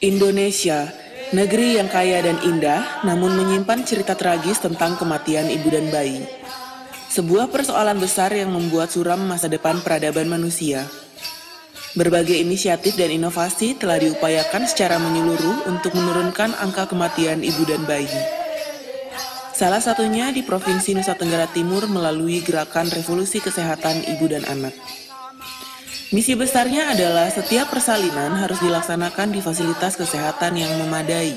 Indonesia, negeri yang kaya dan indah, namun menyimpan cerita tragis tentang kematian ibu dan bayi. Sebuah persoalan besar yang membuat suram masa depan peradaban manusia. Berbagai inisiatif dan inovasi telah diupayakan secara menyeluruh untuk menurunkan angka kematian ibu dan bayi. Salah satunya di Provinsi Nusa Tenggara Timur melalui gerakan Revolusi Kesehatan Ibu dan Anak. Misi besarnya adalah setiap persalinan harus dilaksanakan di fasilitas kesehatan yang memadai.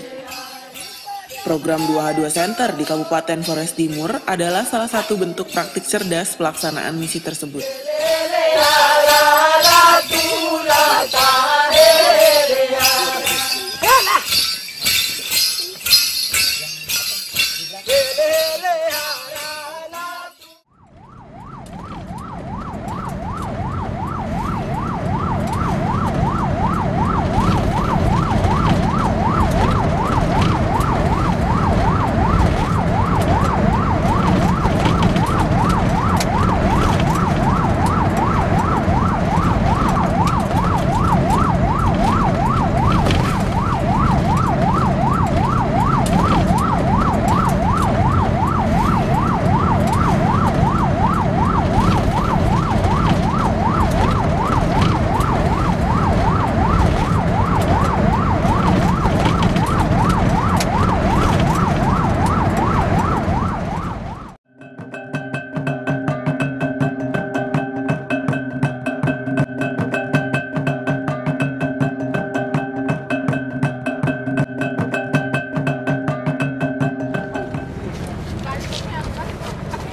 Program 2H2 Center di Kabupaten Flores Timur adalah salah satu bentuk praktik cerdas pelaksanaan misi tersebut.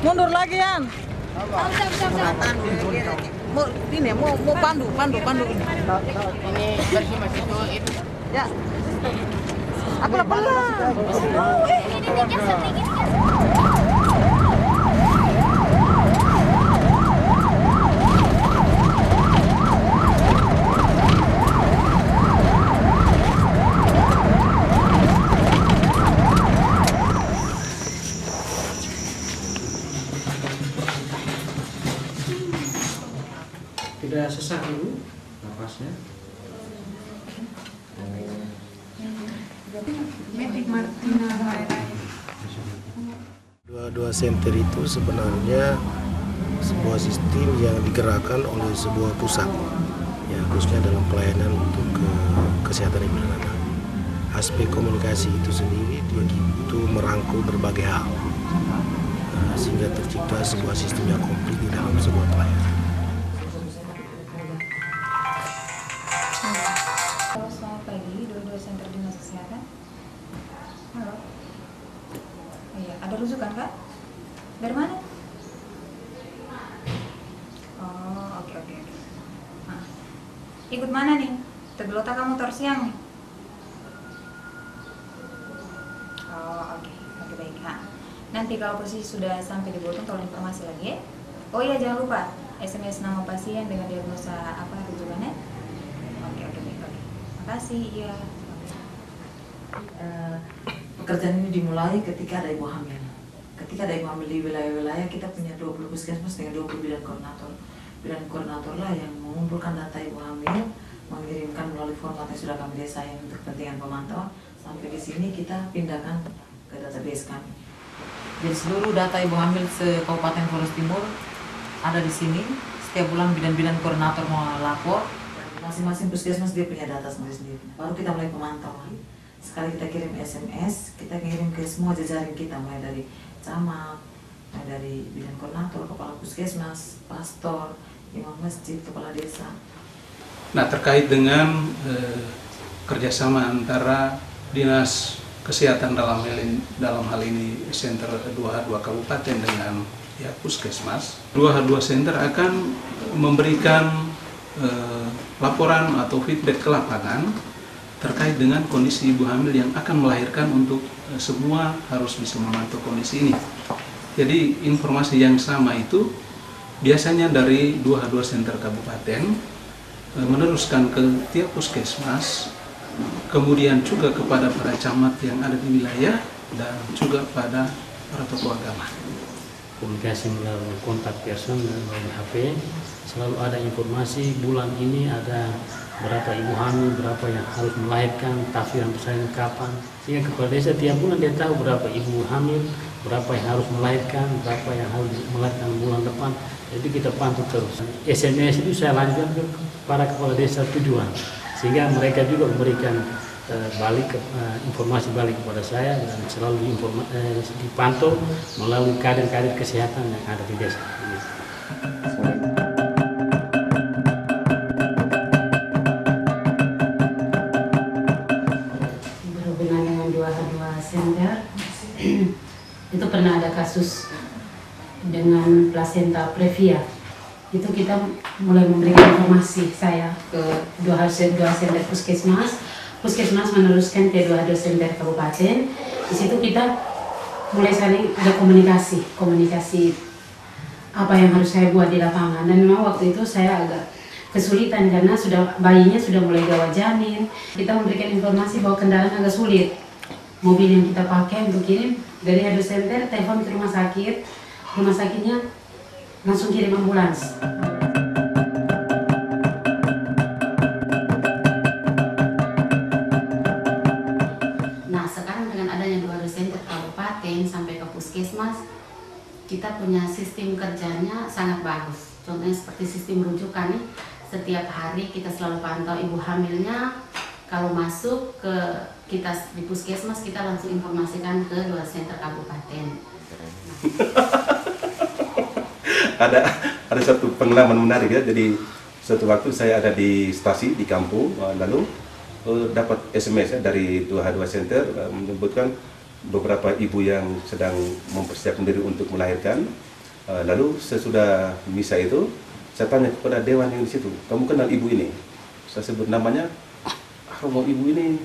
Mundur lagi, Yan. Mau pandu. Ini bersih masih itu. Ya. Aku pelan. Tidak sesak dulu nafasnya. Dua center itu sebenarnya sebuah sistem yang digerakkan oleh sebuah pusat, ya khususnya dalam pelayanan untuk kesehatan ibu dan anak. Aspek komunikasi itu sendiri begitu merangkul berbagai hal, sehingga tercipta sebuah sistem yang komplit di dalam sebuah pelayanan. Selamat pagi, 2H2 Center Dinas Kesehatan. Halo. Iya, ada rujukan, Kak? Dari mana? Oh, oke. Nah, ikut mana nih? Tegelota kamu torsiang nih? Oh, oke, baik. Nah, nanti kalau posisi sudah sampai di Botong, tolong informasi lagi ya. Oh iya, jangan lupa SMS nama pasien dengan diagnosa apa rujukannya. Oke, baik. Makasih, iya. Pekerjaan ini dimulai ketika ada ibu hamil. Ketika ada ibu hamil di wilayah-wilayah, kita punya 20 puskesmas dengan 20 bidan koordinator. Bidan koordinator lah yang mengumpulkan data ibu hamil, mengirimkan melalui format yang sudah kami desain untuk kepentingan pemantauan. Sampai di sini kita pindahkan ke database kami. Jadi seluruh data ibu hamil se-Kabupaten Flores Timur ada di sini. Setiap bulan bidan-bidan koordinator mau lapor. Masing-masing puskesmas dia punya data sendiri-sendiri. Baru kita mulai pemantauan. Sekali kita kirim SMS, kita kirim ke semua jajaran kita, mulai dari camat, mulai dari bidan koordinator, kepala puskesmas, pastor, imam masjid, kepala desa. Nah, terkait dengan kerjasama antara Dinas Kesehatan dalam hal ini Center 2H2 Kabupaten dengan ya puskesmas, 2H2 Center akan memberikan laporan atau feedback ke lapangan terkait dengan kondisi ibu hamil yang akan melahirkan, untuk semua harus bisa memantau kondisi ini. Jadi informasi yang sama itu biasanya dari 2H2 Center Kabupaten meneruskan ke tiap puskesmas, kemudian juga kepada para camat yang ada di wilayah dan juga pada para tokoh agama. Komunikasi melalui kontak person dan melalui HP, selalu ada informasi bulan ini ada berapa ibu hamil, berapa yang harus melahirkan, tafsiran persalinan kapan. Sehingga kepala desa tiap bulan dia tahu berapa ibu hamil, berapa yang harus melahirkan, berapa yang harus melahirkan bulan depan. Jadi kita pantau terus. SMS itu saya lanjutkan ke para kepala desa tujuan, sehingga mereka juga memberikan informasi balik kepada saya dan selalu dipantau melalui kader-kader kesehatan yang ada di desa. Berhubungan dengan 2H2 Center, itu pernah ada kasus dengan plasenta previa. Itu kita mulai memberikan informasi saya ke 2H2 Center Puskesmas meneruskan ke 2H2 Center Kabupaten. Di situ kita mulai saling ada komunikasi apa yang harus saya buat di lapangan. Dan memang waktu itu saya agak kesulitan karena bayinya sudah mulai gawat janin. Kita memberikan informasi bahwa kendaraan agak sulit. Mobil yang kita pakai untuk kirim dari H2 Center, telepon ke rumah sakitnya langsung kirim ambulans. Nah, sekarang dengan adanya 2H2 Center Kabupaten sampai ke Puskesmas, kita punya sistem kerjanya sangat bagus. Contohnya seperti sistem rujukan nih, setiap hari kita selalu pantau ibu hamilnya. Kalau masuk ke kita di Puskesmas, kita langsung informasikan ke 2H Center Kabupaten. Ada satu pengalaman menarik ya. Jadi suatu waktu saya ada di stasi di kampung, lalu dapat SMS ya, dari 2H2 Center menyebutkan beberapa ibu yang sedang mempersiapkan diri untuk melahirkan. Lalu sesudah misa itu saya tanya kepada dewan yang di situ, kamu kenal ibu ini? Saya sebut namanya, mau ibu ini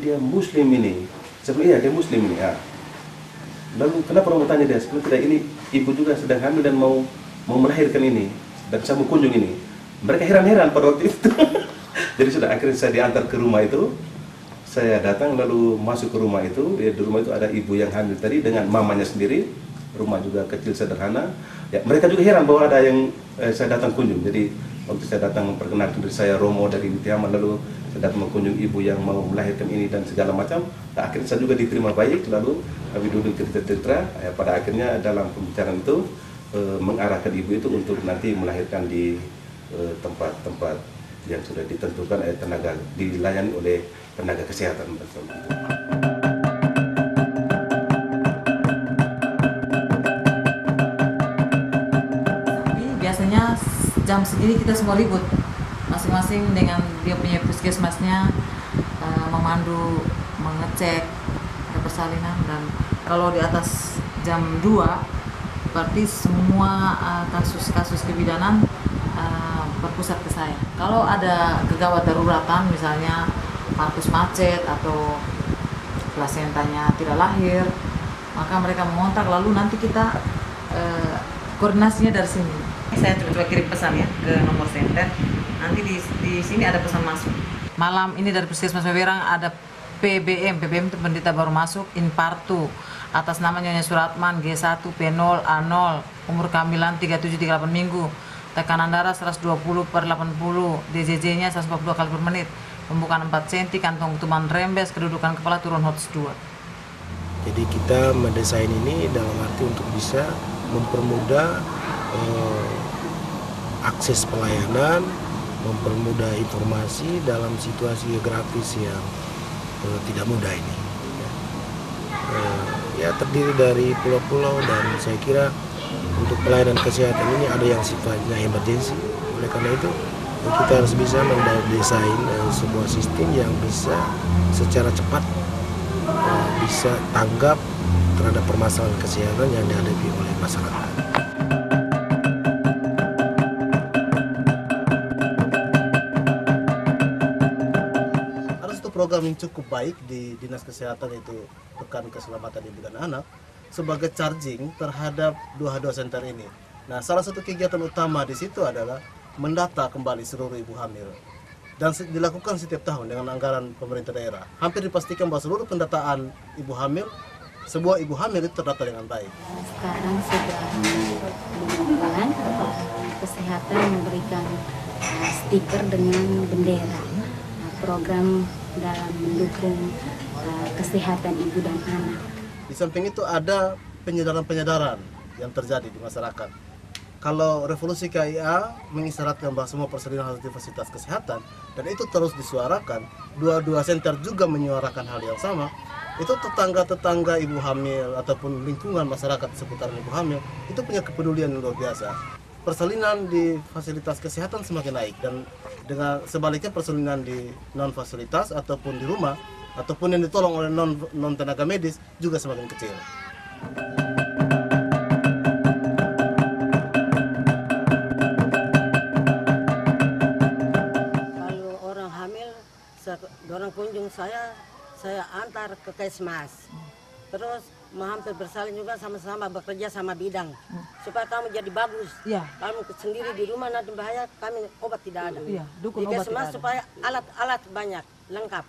dia muslim ini. Saya bilang, iya dia muslim ini ya. Lalu kenapa orang bertanya dia? Sebelum tidak, ini ibu juga sedang hamil dan mau melahirkan ini, dan saya mau kunjung ini. Mereka heran-heran pada waktu itu. Jadi sudah akhirnya saya diantar ke rumah itu. Saya datang lalu masuk ke rumah itu. Di rumah itu ada ibu yang hamil tadi dengan mamanya sendiri. Rumah juga kecil sederhana. Ya, mereka juga heran bahwa ada yang saya datang kunjung. Jadi waktu saya datang memperkenalkan diri saya Romo dari Witiaman, lalu saya datang mengunjung ibu yang mau melahirkan ini dan segala macam. Nah, akhirnya saya juga diterima baik, lalu kami duduk cerita-cerita. Pada akhirnya dalam pembicaraan itu mengarahkan ibu itu untuk nanti melahirkan di tempat-tempat yang sudah ditentukan tenaga dilayani oleh tenaga kesehatan. Tapi biasanya jam segini kita semua ribut, masing-masing dengan dia punya puskesmasnya, memandu, mengecek persalinan. Dan kalau di atas jam 2 berarti semua kasus-kasus kebidanan berpusat ke saya. Kalau ada kegawat daruratan, misalnya partus macet atau plasentanya tidak lahir, maka mereka mengontak, lalu nanti kita koordinasinya dari sini. Saya coba kirim pesan ya ke nomor center. Nanti di sini ada pesan masuk. Malam ini dari Puskesmas Wewerang ada PBM itu pendeta baru masuk, Inpartu, atas nama Nyonya Suratman, G1, P0, A0, umur kehamilan 37-38 minggu, tekanan darah 120/80, DJJ-nya 142 kali per menit, pembukaan 4 cm, kantong tuman rembes, kedudukan kepala turun HOTS 2. Jadi kita mendesain ini dalam arti untuk bisa mempermudah akses pelayanan, mempermudah informasi dalam situasi geografis yang tidak mudah ini. Ya terdiri dari pulau-pulau, dan saya kira untuk pelayanan kesehatan ini ada yang sifatnya emergensi. Oleh karena itu kita harus bisa mendesain sebuah sistem yang bisa secara cepat bisa tanggap terhadap permasalahan kesehatan yang dihadapi oleh masyarakat. Ada satu program yang cukup baik di Dinas Kesehatan, itu Pekan Keselamatan Ibu dan Anak, sebagai charging terhadap 2H2 Center ini. Nah, salah satu kegiatan utama di situ adalah mendata kembali seluruh ibu hamil. Dan dilakukan setiap tahun dengan anggaran pemerintah daerah. Hampir dipastikan bahwa seluruh pendataan ibu hamil, sebuah ibu hamil itu terdata dengan baik. Sekarang sudah diumumkan kesehatan memberikan stiker dengan bendera, program dalam mendukung kesehatan ibu dan anak. Di samping itu ada penyedaran-penyedaran yang terjadi di masyarakat. Kalau revolusi KIA mengisyaratkan bahwa semua persalinan harus di fasilitas kesehatan, dan itu terus disuarakan, dua-dua senter juga menyuarakan hal yang sama, itu tetangga-tetangga ibu hamil ataupun lingkungan masyarakat seputar ibu hamil itu punya kepedulian yang luar biasa. Persalinan di fasilitas kesehatan semakin naik, dan dengan sebaliknya persalinan di non fasilitas ataupun di rumah ataupun yang ditolong oleh non tenaga medis juga semakin kecil. Kalau orang hamil, orang kunjung saya antar ke Kesmas. Terus hampir bersalin juga sama-sama bekerja sama bidang supaya kamu jadi bagus. Ya. Kamu sendiri di rumah nanti bahaya, kami obat tidak ada. Ya, di Kesmas supaya alat-alat banyak lengkap.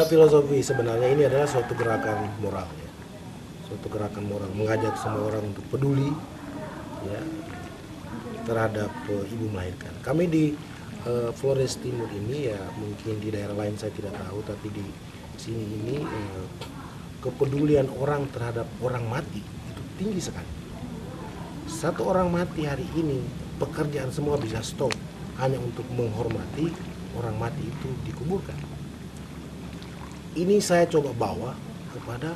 Filosofi sebenarnya ini adalah suatu gerakan moral, ya. Suatu gerakan moral mengajak semua orang untuk peduli, ya, terhadap ibu melahirkan. Kami di Flores Timur ini, ya mungkin di daerah lain saya tidak tahu, tapi di sini ini kepedulian orang terhadap orang mati itu tinggi sekali. Satu orang mati hari ini, pekerjaan semua bisa stop hanya untuk menghormati orang mati itu dikuburkan. Ini saya coba bawa kepada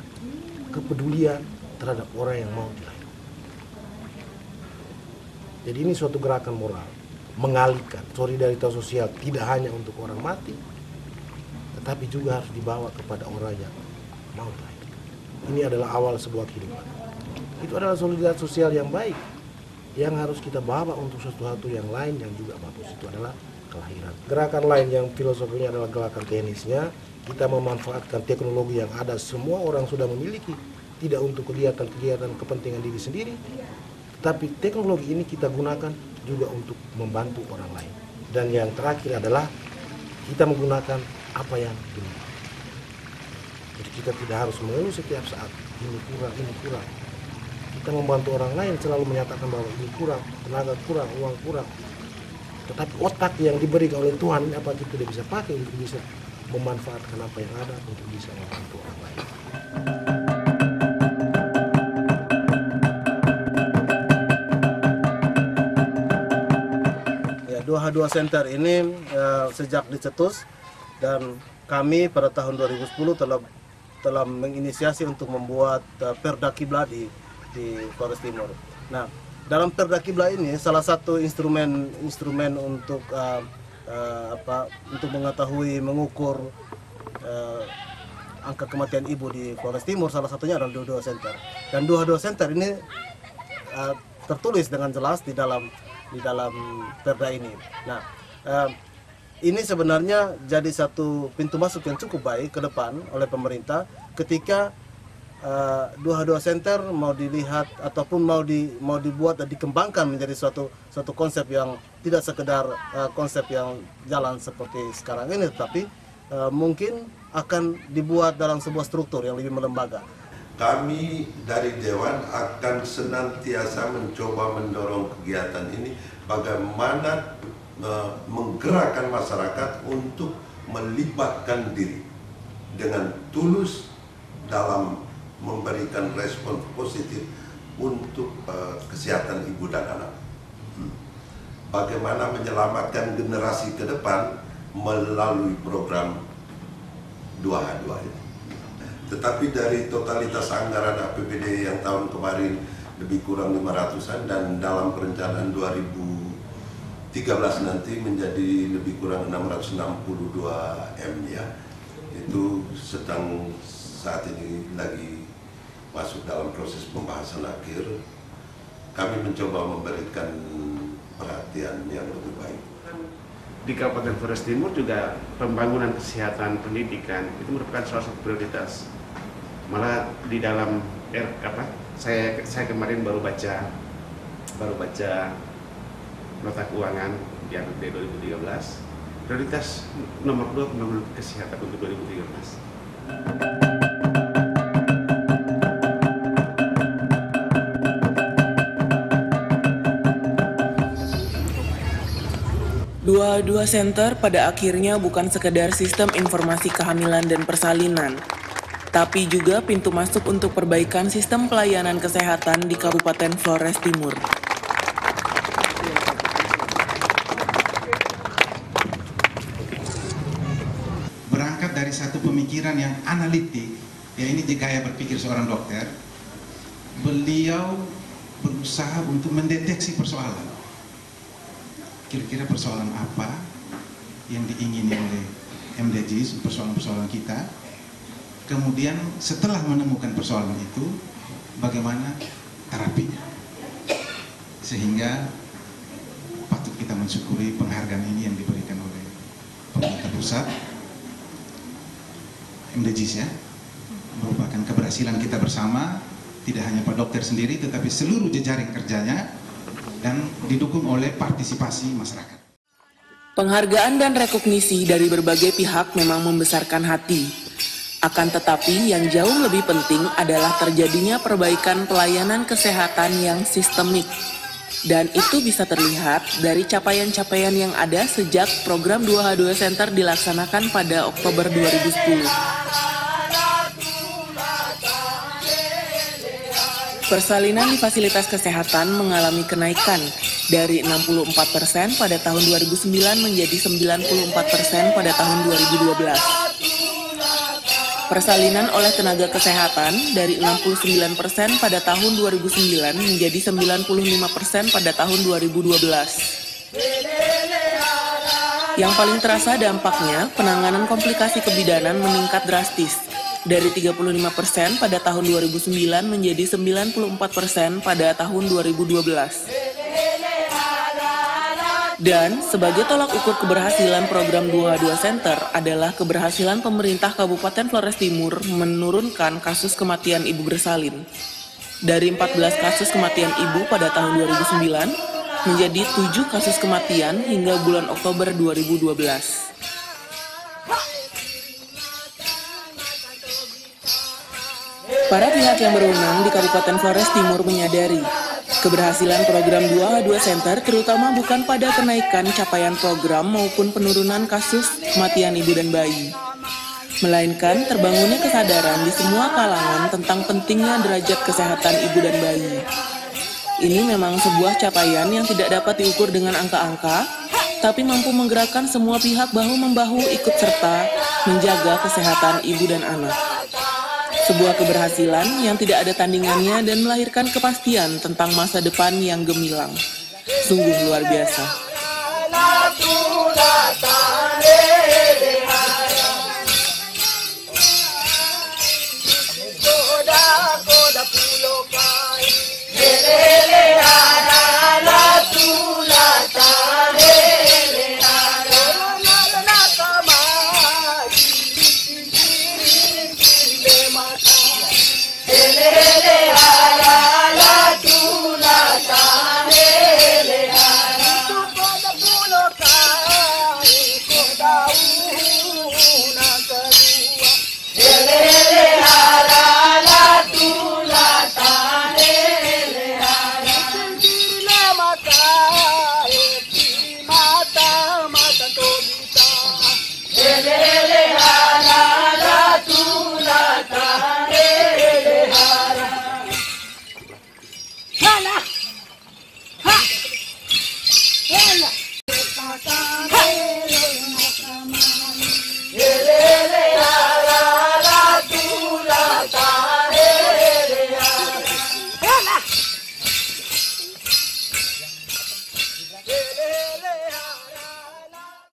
kepedulian terhadap orang yang mau dilahirkan. Jadi ini suatu gerakan moral, mengalihkan solidaritas sosial tidak hanya untuk orang mati, tetapi juga harus dibawa kepada orang yang mau dilahirkan. Ini adalah awal sebuah kehidupan. Itu adalah solidaritas sosial yang baik, yang harus kita bawa untuk sesuatu yang lain yang juga bagus. Itu adalah kelahiran. Gerakan lain yang filosofinya adalah gerakan teknisnya, kita memanfaatkan teknologi yang ada, semua orang sudah memiliki, tidak untuk kegiatan-kegiatan kepentingan diri sendiri, tapi teknologi ini kita gunakan juga untuk membantu orang lain. Dan yang terakhir adalah kita menggunakan apa yang dimiliki. Jadi kita tidak harus mengeluh setiap saat, ini kurang, ini kurang. Kita membantu orang lain selalu menyatakan bahwa ini kurang, tenaga kurang, uang kurang. Tetapi otak yang diberikan oleh Tuhan, apa kita tidak bisa pakai untuk bisa memanfaatkan apa yang ada untuk bisa membantu orang lain. Ya, 2H2 Center ini sejak dicetus, dan kami pada tahun 2010 telah menginisiasi untuk membuat Perda Kiblat di Flores Timur. Nah, dalam Perda Kiblat ini salah satu instrumen untuk untuk mengetahui, mengukur angka kematian ibu di Flores Timur, salah satunya adalah 2H2 Center. Dan 2H2 Center ini tertulis dengan jelas di dalam perda ini. Nah, ini sebenarnya jadi satu pintu masuk yang cukup baik ke depan oleh pemerintah ketika 2H2 Center mau dilihat ataupun mau dibuat dan dikembangkan menjadi suatu konsep yang tidak sekedar konsep yang jalan seperti sekarang ini, tetapi mungkin akan dibuat dalam sebuah struktur yang lebih melembaga. Kami dari Dewan akan senantiasa mencoba mendorong kegiatan ini, bagaimana menggerakkan masyarakat untuk melibatkan diri dengan tulus dalam memberikan respon positif untuk kesehatan ibu dan anak. Bagaimana menyelamatkan generasi ke depan melalui program 2H2 ini. Tetapi dari totalitas anggaran APBD yang tahun kemarin lebih kurang 500-an, dan dalam perencanaan 2013 nanti menjadi lebih kurang 662 M ya. Itu sedang saat ini lagi masuk dalam proses pembahasan akhir. Kami mencoba memberikan perhatian yang lebih baik. Di Kabupaten Flores Timur juga pembangunan kesehatan pendidikan itu merupakan salah satu prioritas. Malah di dalam saya kemarin baru baca nota keuangan di APBD 2013. Prioritas nomor 2 pembangunan kesehatan untuk 2013. Dua Center pada akhirnya bukan sekedar sistem informasi kehamilan dan persalinan, tapi juga pintu masuk untuk perbaikan sistem pelayanan kesehatan di Kabupaten Flores Timur. Berangkat dari satu pemikiran yang analitik, ya ini gaya berpikir seorang dokter, beliau berusaha untuk mendeteksi persoalan. Kira-kira persoalan apa yang diingini oleh MDGs, persoalan-persoalan kita. Kemudian setelah menemukan persoalan itu, bagaimana terapinya. Sehingga patut kita mensyukuri penghargaan ini yang diberikan oleh pemerintah pusat, MDGs ya, merupakan keberhasilan kita bersama, tidak hanya Pak Dokter sendiri, tetapi seluruh jejaring kerjanya, dan didukung oleh partisipasi masyarakat. Penghargaan dan rekognisi dari berbagai pihak memang membesarkan hati. Akan tetapi yang jauh lebih penting adalah terjadinya perbaikan pelayanan kesehatan yang sistemik. Dan itu bisa terlihat dari capaian-capaian yang ada sejak program 2H2 Center dilaksanakan pada Oktober 2010. Persalinan di fasilitas kesehatan mengalami kenaikan dari 64% pada tahun 2009 menjadi 94% pada tahun 2012. Persalinan oleh tenaga kesehatan dari 69% pada tahun 2009 menjadi 95% pada tahun 2012. Yang paling terasa dampaknya, penanganan komplikasi kebidanan meningkat drastis. Dari 35% pada tahun 2009 menjadi 94% pada tahun 2012. Dan sebagai tolak ukur keberhasilan program 2H2 Center adalah keberhasilan pemerintah Kabupaten Flores Timur menurunkan kasus kematian ibu bersalin. Dari 14 kasus kematian ibu pada tahun 2009 menjadi 7 kasus kematian hingga bulan Oktober 2012. Para pihak yang berwenang di Kabupaten Flores Timur menyadari keberhasilan program 2H2 Center terutama bukan pada kenaikan capaian program maupun penurunan kasus kematian ibu dan bayi, melainkan terbangunnya kesadaran di semua kalangan tentang pentingnya derajat kesehatan ibu dan bayi. Ini memang sebuah capaian yang tidak dapat diukur dengan angka-angka, tapi mampu menggerakkan semua pihak bahu-membahu ikut serta menjaga kesehatan ibu dan anak. Sebuah keberhasilan yang tidak ada tandingannya dan melahirkan kepastian tentang masa depan yang gemilang. Sungguh luar biasa. Yeah.